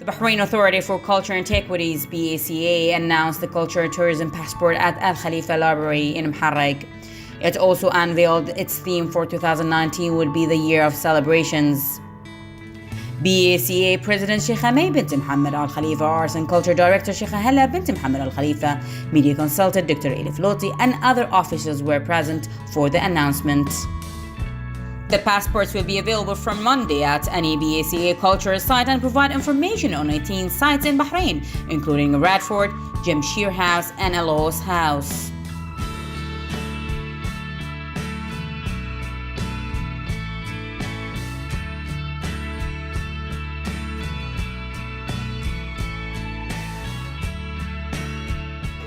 The Bahrain Authority for Culture and Antiquities, BACA, announced the Culture and Tourism Passport at Al Khalifa Library in Muharraq. It also unveiled its theme for 2019 would be the Year of Celebrations. BACA President Sheikha May bint Mohammed Al Khalifa, Arts and Culture Director Sheikha Hella bint Mohammed Al Khalifa, Media Consultant Dr. Elif Loti, and other officials were present for the announcement. The passports will be available from Monday at any BACA cultural site and provide information on 18 sites in Bahrain, including Radford, Jamshir House, and Elos House.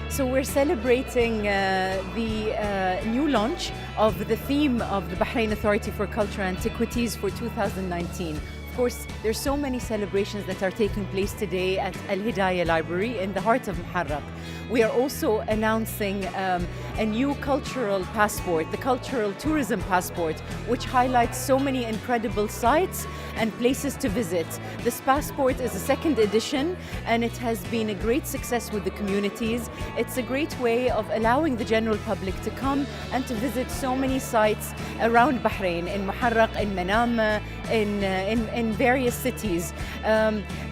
So we're celebrating the new launch of the theme of the Bahrain Authority for Culture and Antiquities for 2019. Of course, there's so many celebrations that are taking place today at Al Hidayah Library in the heart of Muharraq. We are also announcing a new cultural passport, the Cultural Tourism Passport, which highlights so many incredible sites and places to visit. This passport is a second edition and it has been a great success with the communities. It's a great way of allowing the general public to come and to visit so many sites around Bahrain, in Muharraq, in Manama, in various cities.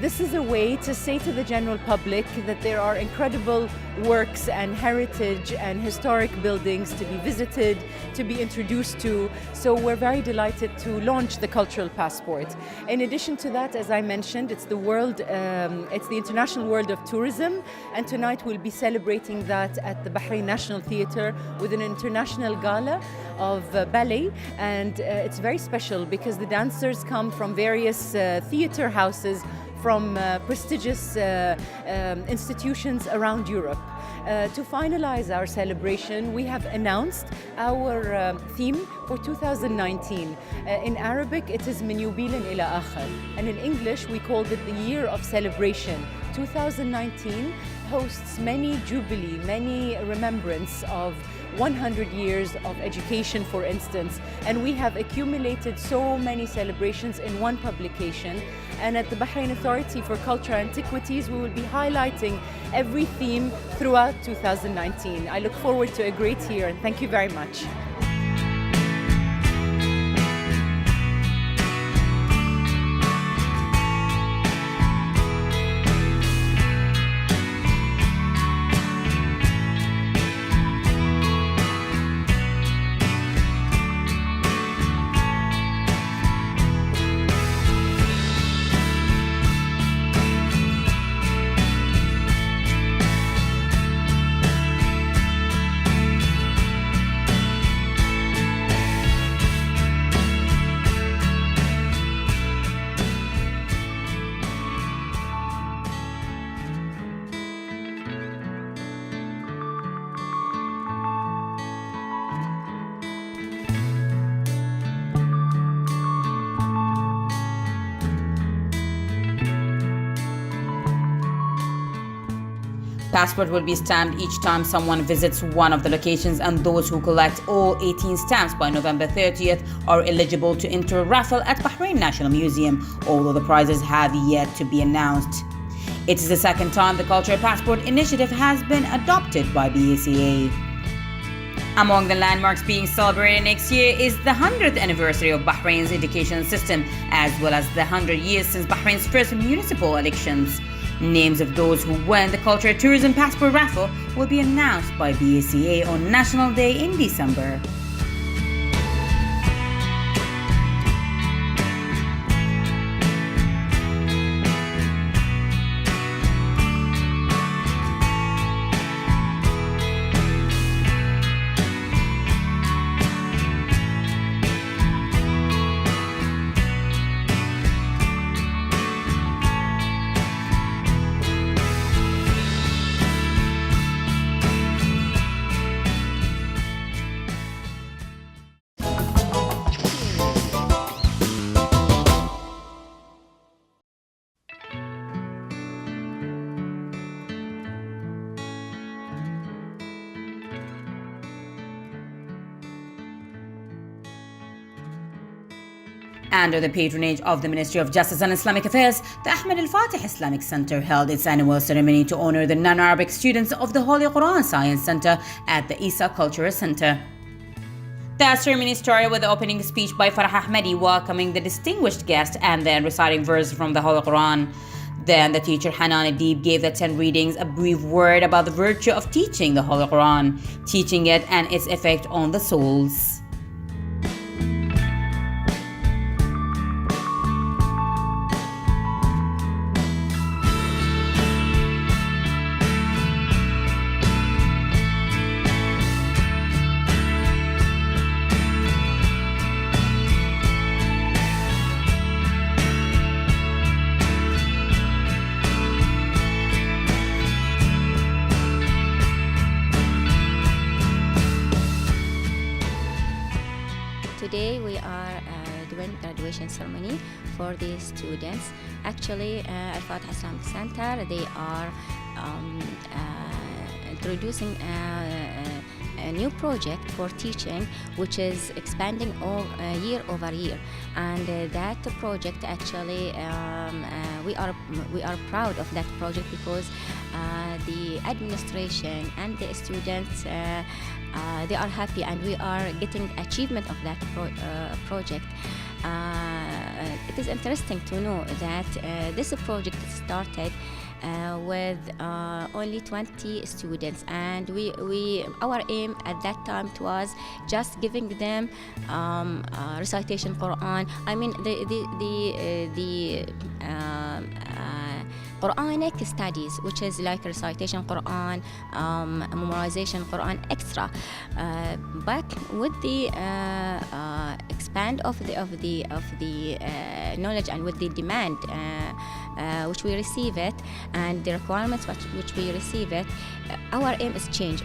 This is a way to say to the general public that there are incredible works and heritage and historic buildings to be visited, to be introduced to. So we're very delighted to launch the Cultural Passport. In addition to that, as I mentioned, it's the International World of Tourism, and tonight we'll be celebrating that at the Bahrain National Theatre with an international gala of ballet, and it's very special because the dancers come from various theatre houses from prestigious institutions around Europe. To finalize our celebration, we have announced our theme for 2019. In Arabic, it is من يوبيل إلى آخر, and in English, we called it the Year of Celebration. 2019 hosts many jubilee, many remembrance of 100 years of education, for instance, and we have accumulated so many celebrations in one publication. And at the Bahrain Authority for Culture and Antiquities, we will be highlighting every theme throughout 2019. I look forward to a great year, and thank you very much. Passport will be stamped each time someone visits one of the locations, and those who collect all 18 stamps by November 30th are eligible to enter a raffle at Bahrain National Museum, although the prizes have yet to be announced. It is the second time the Cultural Passport initiative has been adopted by BACA. Among the landmarks being celebrated next year is the 100th anniversary of Bahrain's education system, as well as the 100 years since Bahrain's first municipal elections. Names of those who won the Cultural Tourism Passport raffle will be announced by BACA on National Day in December. Under the patronage of the Ministry of Justice and Islamic Affairs, the Ahmed Al-Fatih Islamic Center held its annual ceremony to honor the non-Arabic students of the Holy Quran Science Center at the Isa Cultural Center. The ceremony started with the opening speech by Farah Ahmadi welcoming the distinguished guest and then reciting verses from the Holy Quran. Then the teacher Hanan Adib gave the 10 readings a brief word about the virtue of teaching the Holy Quran, teaching it and its effect on the souls. Today we are doing graduation ceremony for the students. Actually, Al-Fatih Islamic Center, they are introducing a new project for teaching, which is expanding year over year. And that project actually, we are proud of that project because the administration and the students they are happy, and we are getting achievement of that project. It is interesting to know that this project started with only 20 students, and our aim at that time was just giving them recitation Quran. I mean the Quranic studies, which is like recitation Quran, memorization Quran, extra. But with the expand of the knowledge and with the demand which we receive it and the requirements which we receive it, our aim is change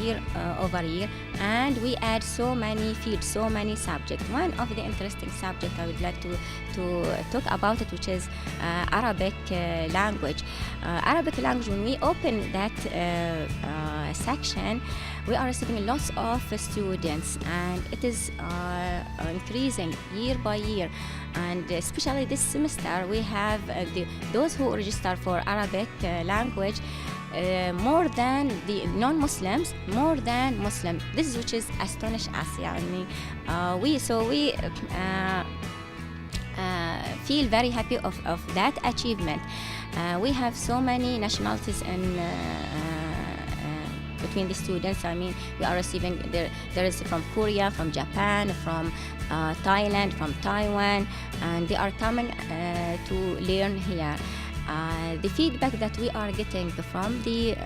year over year, and we add so many fields, so many subjects. One of the interesting subjects I would like to talk about it, which is Arabic language. Arabic language, when we open that section, we are receiving lots of students, and it is increasing year by year. And especially this semester, we have those who register for Arabic language more than the non-Muslims, more than Muslim. This is which is astonish us. We feel very happy of that achievement. We have so many nationalities in between the students. I mean, we are receiving there is from Korea, from Japan, from Thailand, from Taiwan, and they are coming to learn here. The feedback that we are getting from the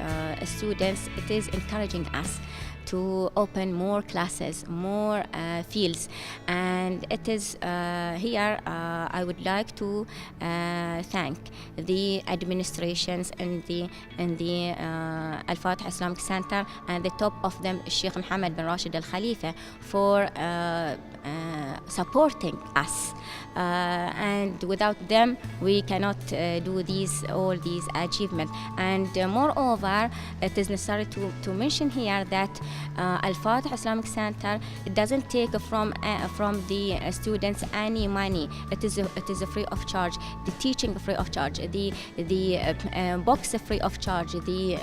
students, it is encouraging us to open more classes, more fields, and it is here I would like to thank the administrations and the Al-Fatih Islamic Center, and the top of them Sheikh Mohammed bin Rashid Al Khalifa, for supporting us, and without them we cannot do all these achievements. And moreover, it is necessary to mention here that Al-Fatih Islamic Center, it doesn't take from the students any money. It is free of charge. The teaching free of charge. The books free of charge. The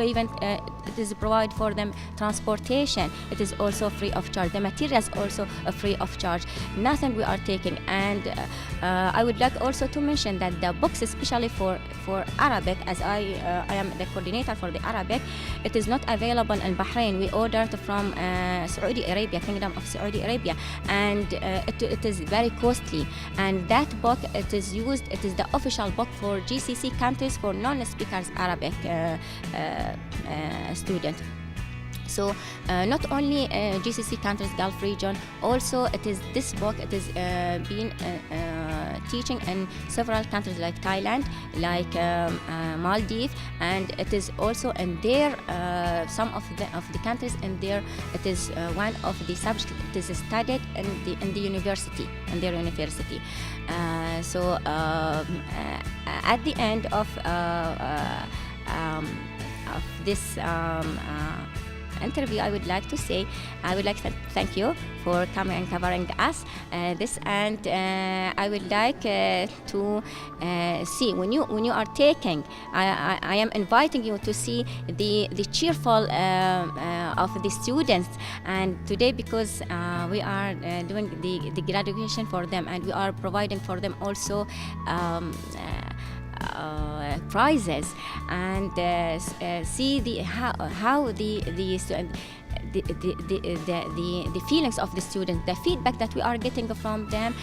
even it is provided for them transportation. It is also free of charge. The materials also free of charge. Nothing we are taking. And I would like also to mention that the books, especially for Arabic, as I am the coordinator for the Arabic, it is not available in Bahrain. We ordered from Saudi Arabia, Kingdom of Saudi Arabia, and it is very costly. And that book, it is the official book for GCC countries for non-speakers Arabic students. So not only GCC countries, Gulf region, also it is this book, it is being teaching in several countries like Thailand, like Maldives, and it is also in their some of the countries in there. It is one of the subjects. It is studied in the university, in their university. So at the end of this interview, I would like to say, I would like to thank you for coming and covering us this, and I would like to see when you are taking. I am inviting you to see the cheerful of the students, and today because we are doing the graduation for them, and we are providing for them also prizes, and see how the feelings of the students, the feedback that we are getting from them,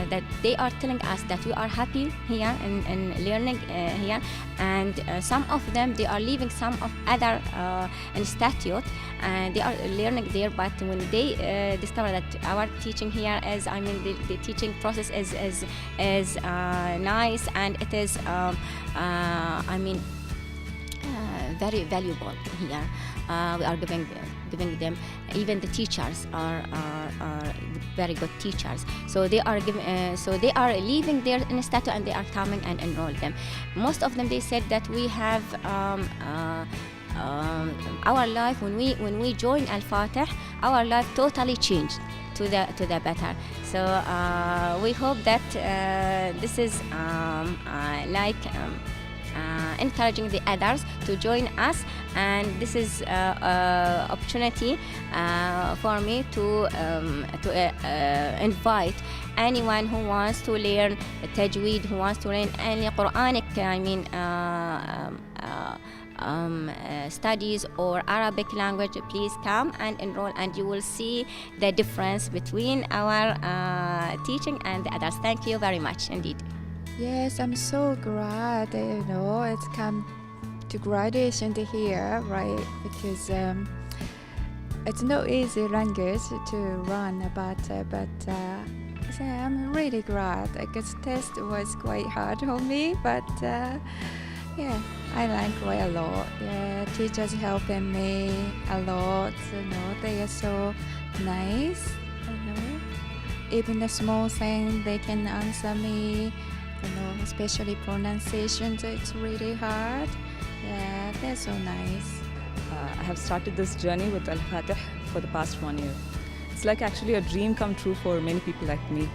that they are telling us that we are happy here and learning here, and some of them they are leaving some of other institute and they are learning there, but when they discover that our teaching here is, I mean, the teaching process is nice, and it is I mean very valuable here. We are giving them, even the teachers are very good teachers. So they are leaving their institute and they are coming and enroll them. Most of them, they said that we have our life when we join Al-Fatih, our life totally changed to the better. So we hope that this is encouraging the others to join us, and this is opportunity for me to invite anyone who wants to learn tajweed, who wants to learn any Quranic, I mean studies or Arabic language. Please come and enroll, and you will see the difference between our teaching and the others. Thank you very much indeed. Yes, I'm so glad, it's come to graduation to here, right? Because it's no easy language to learn, but I'm really glad because test was quite hard for me, but yeah, I like quite a lot. Yeah, teachers helping me a lot, they are so nice, even the small thing they can answer me. Especially pronunciations, it's really hard. Yeah, they're so nice. I have started this journey with Al-Fatih for the past 1 year. It's like actually a dream come true for many people like me,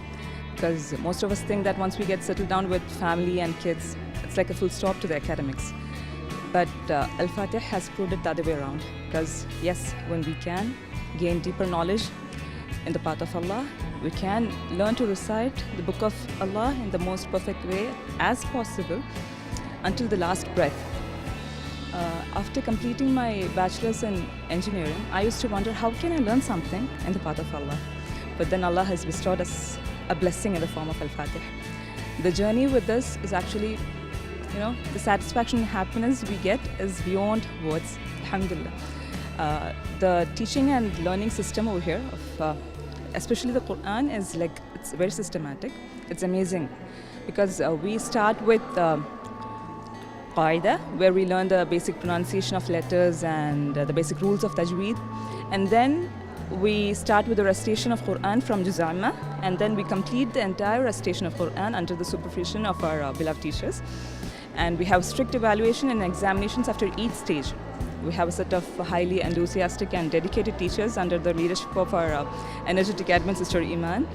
because most of us think that once we get settled down with family and kids, it's like a full stop to the academics. But Al-Fatih has proved it the other way around, because yes, when we can gain deeper knowledge in the path of Allah, we can learn to recite the book of Allah in the most perfect way as possible until the last breath. After completing my bachelor's in engineering, I used to wonder, how can I learn something in the path of Allah? But then Allah has bestowed us a blessing in the form of Al-Fatih. The journey with this is actually, the satisfaction and happiness we get is beyond words. Alhamdulillah. The teaching and learning system over here of especially the Quran is it's very systematic. It's amazing because we start with Qaida, where we learn the basic pronunciation of letters and the basic rules of tajweed, and then we start with the recitation of Quran from Juz Amma, and then we complete the entire recitation of Quran under the supervision of our beloved teachers. And we have strict evaluation and examinations after each stage. We have a set of highly enthusiastic and dedicated teachers under the leadership of our energetic admin sister Iman.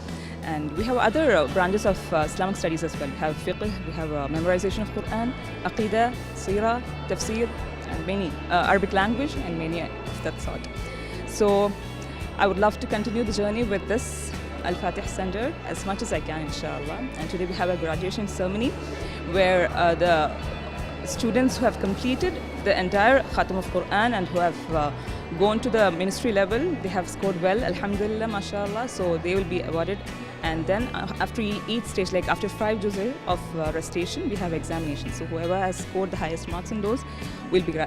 And we have other branches of Islamic studies as well. We have fiqh, we have memorization of Quran, aqidah, seerah, tafsir, and many Arabic language and many of that sort. So I would love to continue the journey with this Al-Fatih Center as much as I can, inshallah. And today we have a graduation ceremony where the students who have completed the entire Khatam of Quran and who have gone to the ministry level, they have scored well, alhamdulillah, mashallah, so they will be awarded. And then after each stage, like after 5 juz of recitation, we have examinations. So whoever has scored the highest marks in those will be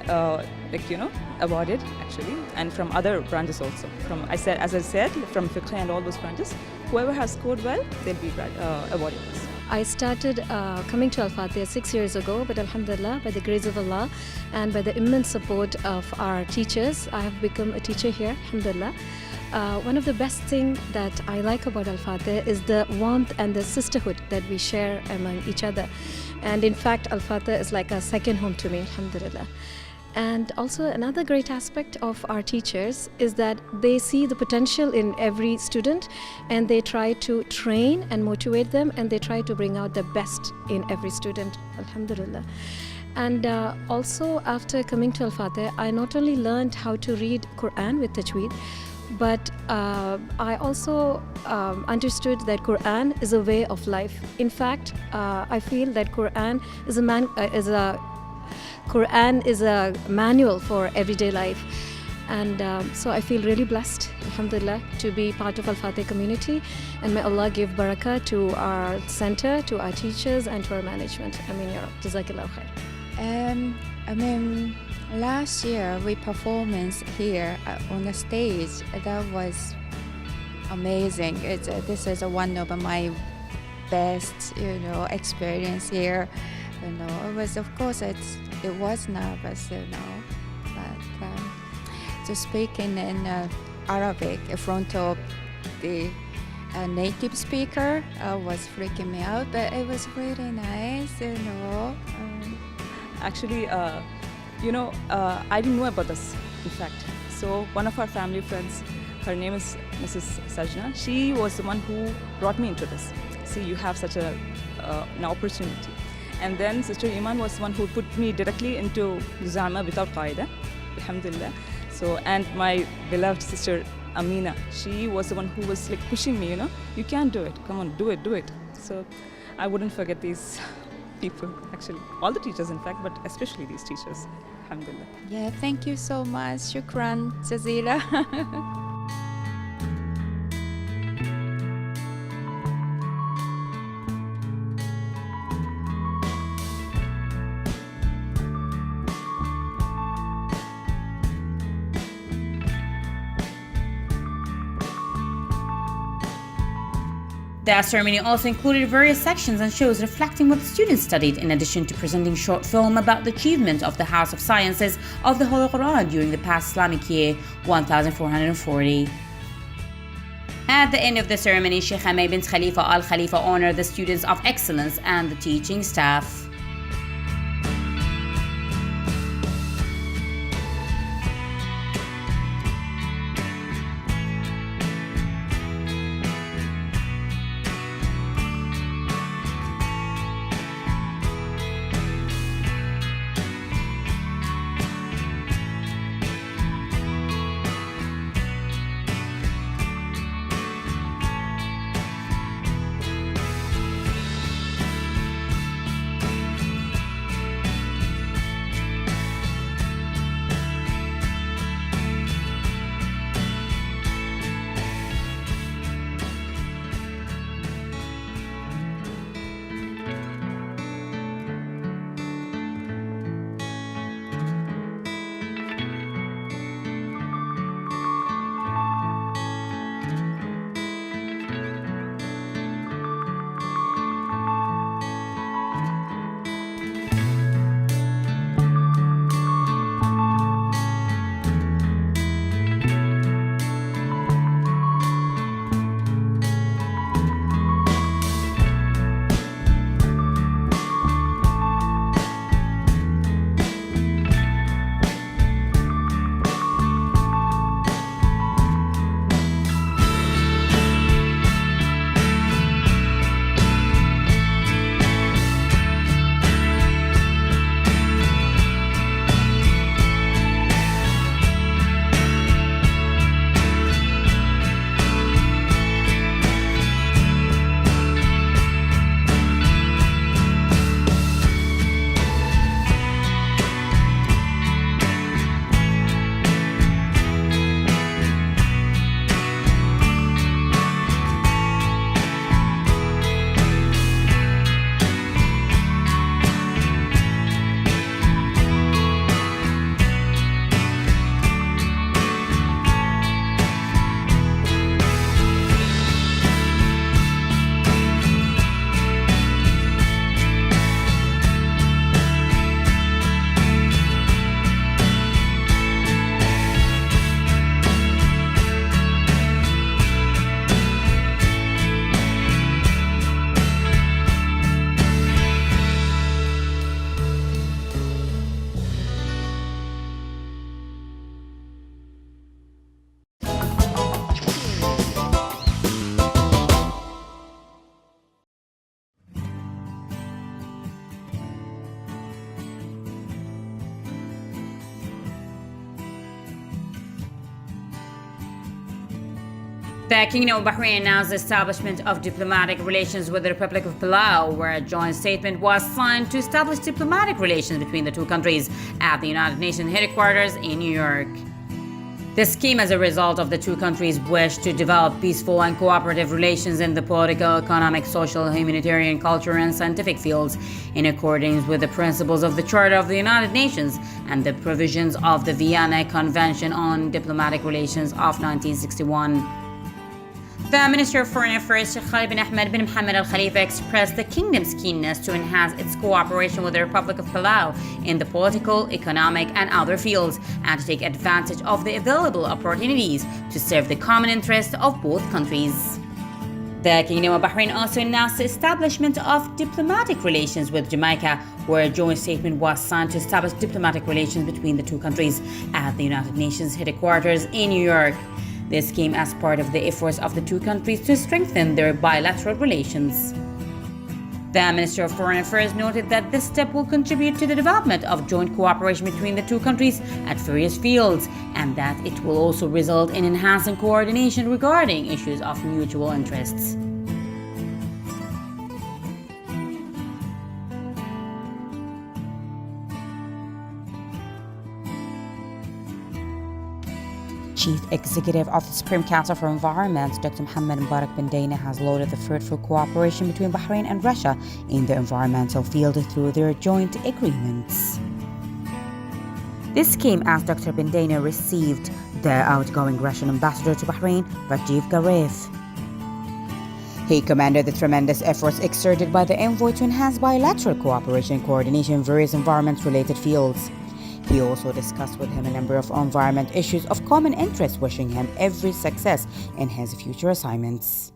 awarded actually, and from other branches also. As I said, from fiqh and all those branches, whoever has scored well, they'll be awarded. I started coming to Al-Fatih 6 years ago, but alhamdulillah, by the grace of Allah and by the immense support of our teachers, I have become a teacher here, alhamdulillah. One of the best things that I like about Al-Fatih is the warmth and the sisterhood that we share among each other. And in fact, Al-Fatih is like a second home to me, alhamdulillah. And also another great aspect of our teachers is that they see the potential in every student, and they try to train and motivate them, and they try to bring out the best in every student. Alhamdulillah. And also after coming to Al-Fateh, I not only learned how to read Quran with tajweed, but I also understood that Quran is a way of life. In fact, I feel that Quran is a manual for everyday life. And so I feel really blessed, alhamdulillah, to be part of Al-Fateh community. And may Allah give barakah to our center, to our teachers, and to our management. Ameen ya Rab. Jazakallah khair. Last year we performance here on the stage. That was amazing. This is one of my best, experience here. It was, of course, it was nervous, but to speaking in Arabic in front of the native speaker was freaking me out, but it was really nice, Actually, I didn't know about this, in fact. So one of our family friends, her name is Mrs. Sajna, she was the one who brought me into this. See, you have such an opportunity. And then Sister Iman was the one who put me directly into Zama without qaida, alhamdulillah. So, and my beloved sister Amina, she was the one who was like pushing me, you can do it, come on, do it. So I wouldn't forget these people, actually. All the teachers, in fact, but especially these teachers, alhamdulillah. Yeah, thank you so much. Shukran, Jazira. The ceremony also included various sections and shows reflecting what the students studied, in addition to presenting short film about the achievement of the House of Sciences of the Holy Quran during the past Islamic year 1440. At the end of the ceremony, Sheikh Hamay bint Khalifa Al Khalifa honored the students of excellence and the teaching staff. The Kingdom of Bahrain announced the establishment of diplomatic relations with the Republic of Palau, where a joint statement was signed to establish diplomatic relations between the two countries at the United Nations headquarters in New York. This came as a result of the two countries' wish to develop peaceful and cooperative relations in the political, economic, social, humanitarian, cultural, and scientific fields, in accordance with the principles of the Charter of the United Nations and the provisions of the Vienna Convention on Diplomatic Relations of 1961. The Minister of Foreign Affairs, Sheikh Khalid bin Ahmed bin Mohammed Al Khalifa, expressed the kingdom's keenness to enhance its cooperation with the Republic of Palau in the political, economic, and other fields, and to take advantage of the available opportunities to serve the common interests of both countries. The Kingdom of Bahrain also announced the establishment of diplomatic relations with Jamaica, where a joint statement was signed to establish diplomatic relations between the two countries at the United Nations headquarters in New York. This came as part of the efforts of the two countries to strengthen their bilateral relations. The Minister of Foreign Affairs noted that this step will contribute to the development of joint cooperation between the two countries at various fields, and that it will also result in enhancing coordination regarding issues of mutual interests. Chief Executive of the Supreme Council for Environment, Dr. Mohammed Mbarak bin Daina, has lauded the fruitful cooperation between Bahrain and Russia in the environmental field through their joint agreements. This came as Dr. bin Daina received the outgoing Russian ambassador to Bahrain, Rajiv Garev. He commended the tremendous efforts exerted by the envoy to enhance bilateral cooperation and coordination in various environment-related fields. He also discussed with him a number of environment issues of common interest, wishing him every success in his future assignments.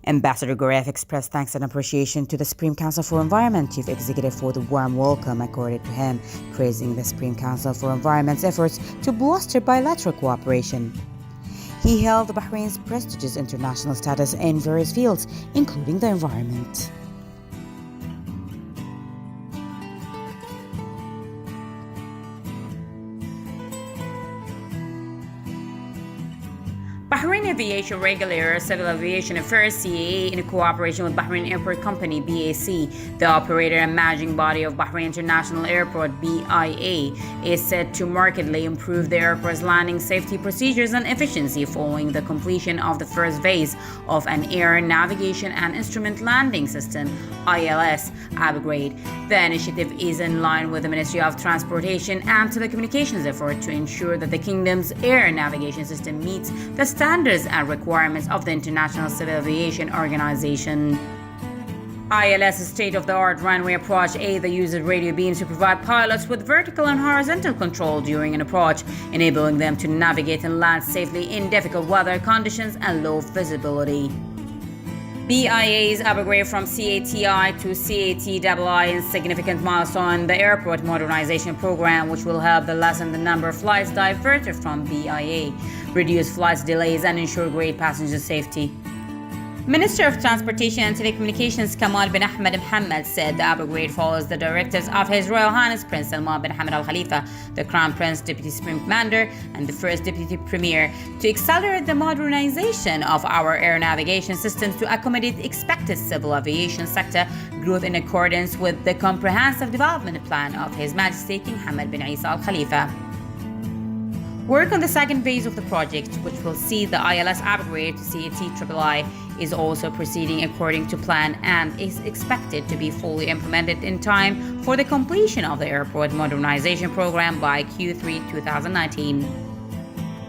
Ambassador Garev expressed thanks and appreciation to the Supreme Council for Environment Chief Executive for the warm welcome accorded to him, praising the Supreme Council for Environment's efforts to bolster bilateral cooperation. He held Bahrain's prestigious international status in various fields, including the environment. Bahrain Aviation Regulator Civil Aviation Affairs (CAA), in cooperation with Bahrain Airport Company (BAC), the operator and managing body of Bahrain International Airport (BIA), is said to markedly improve the airport's landing safety procedures and efficiency following the completion of the first phase of an Air Navigation and Instrument Landing System (ILS) upgrade. The initiative is in line with the Ministry of Transportation and Telecommunications effort to ensure that the Kingdom's air navigation system meets the standards and requirements of the International Civil Aviation Organization. ILS's state-of-the-art runway approach aids the use of radio beams to provide pilots with vertical and horizontal control during an approach, enabling them to navigate and land safely in difficult weather conditions and low visibility. BIA's upgrade from CATI to CATII is a significant milestone in the airport modernization program, which will help to lessen the number of flights diverted from BIA, reduce flight delays, and ensure great passenger safety. Minister of Transportation and Telecommunications Kamal bin Ahmed Mohammed said the upgrade follows the directives of His Royal Highness Prince Salman bin Hamad Al Khalifa, the Crown Prince, Deputy Supreme Commander, and the First Deputy Premier, to accelerate the modernization of our air navigation systems to accommodate the expected civil aviation sector growth in accordance with the comprehensive development plan of His Majesty King Hamad bin Isa Al Khalifa. Work on the second phase of the project, which will see the ILS upgrade to CATII, is also proceeding according to plan and is expected to be fully implemented in time for the completion of the airport modernization program by Q3 2019.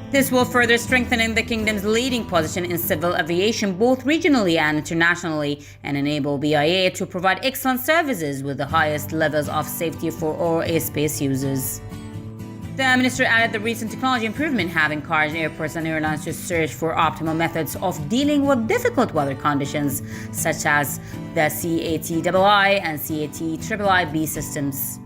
This will further strengthen the Kingdom's leading position in civil aviation both regionally and internationally, and enable BIA to provide excellent services with the highest levels of safety for all airspace users. The minister added the recent technology improvement have encouraged airports and airlines to search for optimal methods of dealing with difficult weather conditions, such as the CATII and CATIIIB systems.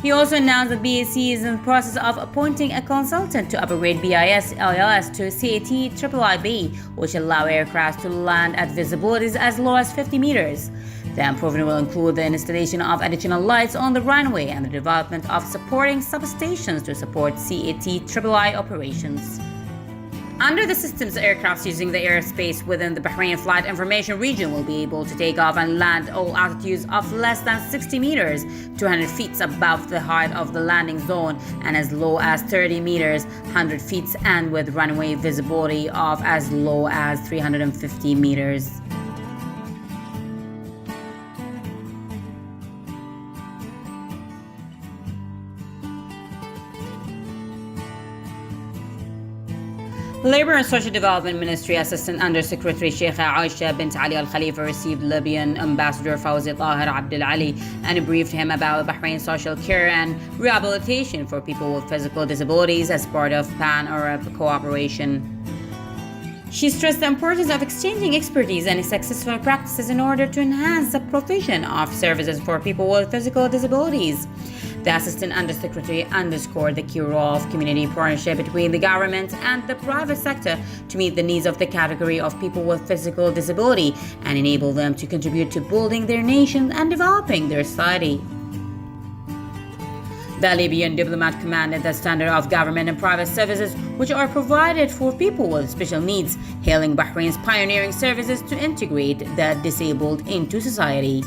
He also announced that BAC is in the process of appointing a consultant to upgrade BIS ILS to CATIIIB, which allow aircraft to land at visibilities as low as 50 meters. The improvement will include the installation of additional lights on the runway and the development of supporting substations to support CATIII operations. Under the systems, aircrafts using the airspace within the Bahrain Flight Information Region will be able to take off and land all altitudes of less than 60 meters, 200 feet above the height of the landing zone, and as low as 30 meters, 100 feet, and with runway visibility of as low as 350 meters. Labor and Social Development Ministry Assistant Undersecretary Sheikha Aisha bint Ali Al Khalifa received Libyan Ambassador Fawzi Tahir Abdel Ali and briefed him about Bahrain's social care and rehabilitation for people with physical disabilities as part of Pan-Arab cooperation. She stressed the importance of exchanging expertise and successful practices in order to enhance the provision of services for people with physical disabilities. The Assistant Undersecretary underscored the key role of community partnership between the government and the private sector to meet the needs of the category of people with physical disability and enable them to contribute to building their nation and developing their society. The Libyan diplomat commended the standard of government and private services which are provided for people with special needs, hailing Bahrain's pioneering services to integrate the disabled into society.